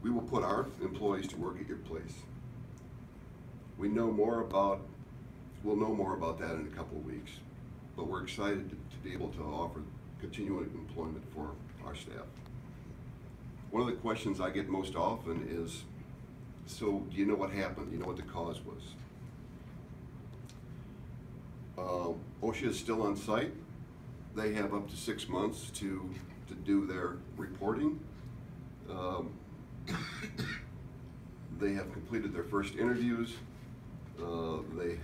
We will put our employees to work at your place. We'll know more about that in a couple of weeks, but we're excited to be able to offer continuing employment for our staff. One of the questions I get most often is, so do you know what happened? Do you know what the cause was? OSHA is still on site. They have up to 6 months to do their reporting. They have completed their first interviews. Currently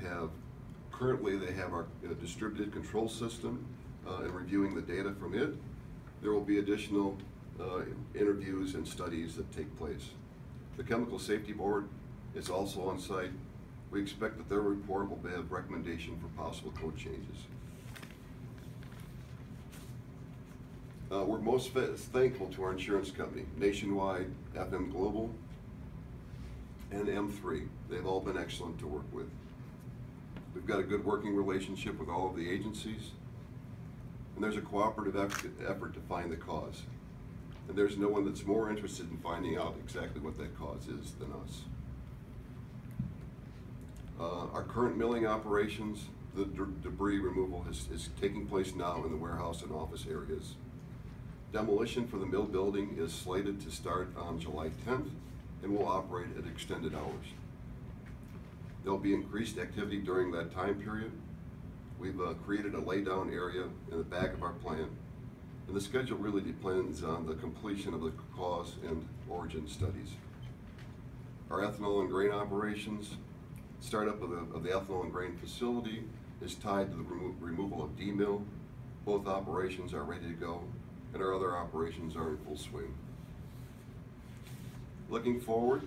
they have our distributed control system and reviewing the data from it. There will be additional interviews and studies that take place. The Chemical Safety Board is also on site. We expect that their report will have recommendation for possible code changes. We're most thankful to our insurance company, Nationwide, FM Global, and M3. They've all been excellent to work with. We've got a good working relationship with all of the agencies, and there's a cooperative effort to find the cause. And there's no one that's more interested in finding out exactly what that cause is than us. Our current milling operations, the debris removal is taking place now in the warehouse and office areas. Demolition for the mill building is slated to start on July 10th and will operate at extended hours. There'll be increased activity during that time period. We've created a laydown area in the back of our plant, and the schedule really depends on the completion of the cause and origin studies. Our ethanol and grain operations, startup of the ethanol and grain facility is tied to the removal of D-mill. Both operations are ready to go, and our other operations are in full swing. Looking forward,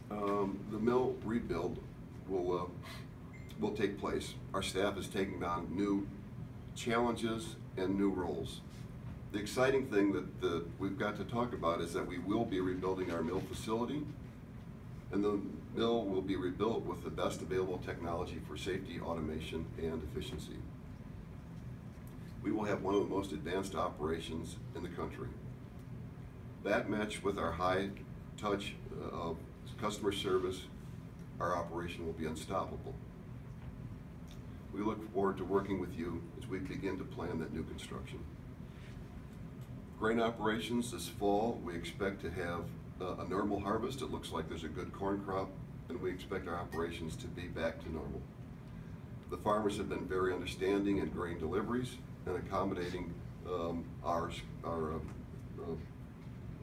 the mill rebuild will take place. Our staff is taking on new challenges and new roles. The exciting thing that we've got to talk about is that we will be rebuilding our mill facility, and the mill will be rebuilt with the best available technology for safety, automation, and efficiency. We will have one of the most advanced operations in the country. That matched with our high touch of customer service, our operation will be unstoppable. We look forward to working with you as we begin to plan that new construction. Grain operations this fall, we expect to have a normal harvest. It looks like there's a good corn crop, and we expect our operations to be back to normal. The farmers have been very understanding in grain deliveries and accommodating our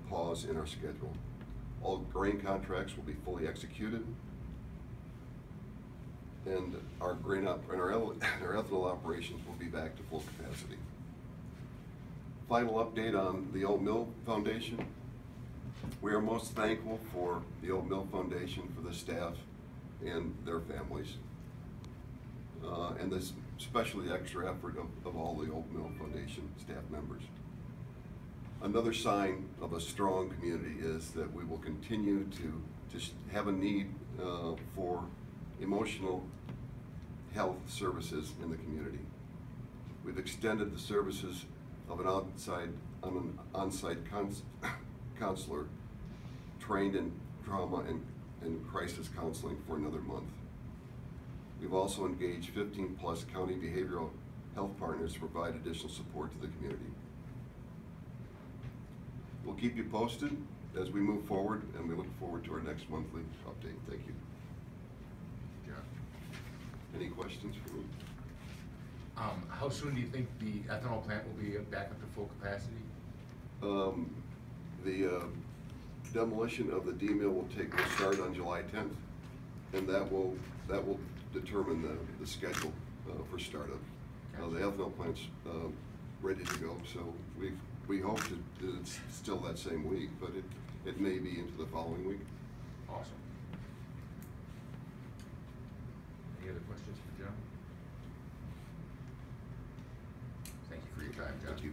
pause in our schedule. All grain contracts will be fully executed, and our ethanol operations will be back to full capacity. Final update on the Old Mill Foundation. We are most thankful for the Old Mill Foundation, for the staff and their families, and this especially the extra effort of all the Old Mill Foundation staff members. Another sign of a strong community is that we will continue to have a need for emotional health services in the community. We've extended the services of an on-site counselor trained in trauma and crisis counseling for another month. We've also engaged 15+ county behavioral health partners to provide additional support to the community. We'll keep you posted as we move forward, and we look forward to our next monthly update. Thank you. Yeah. Any questions for me? How soon do you think the ethanol plant will be back up to full capacity? The demolition of the D-mill will start on July 10th, and that will determine the schedule for startup. The ethanol plant's ready to go, so we hope that it's still that same week, but it may be into the following week. Awesome. Any other questions for John? Thank you for your time, John. Thank you.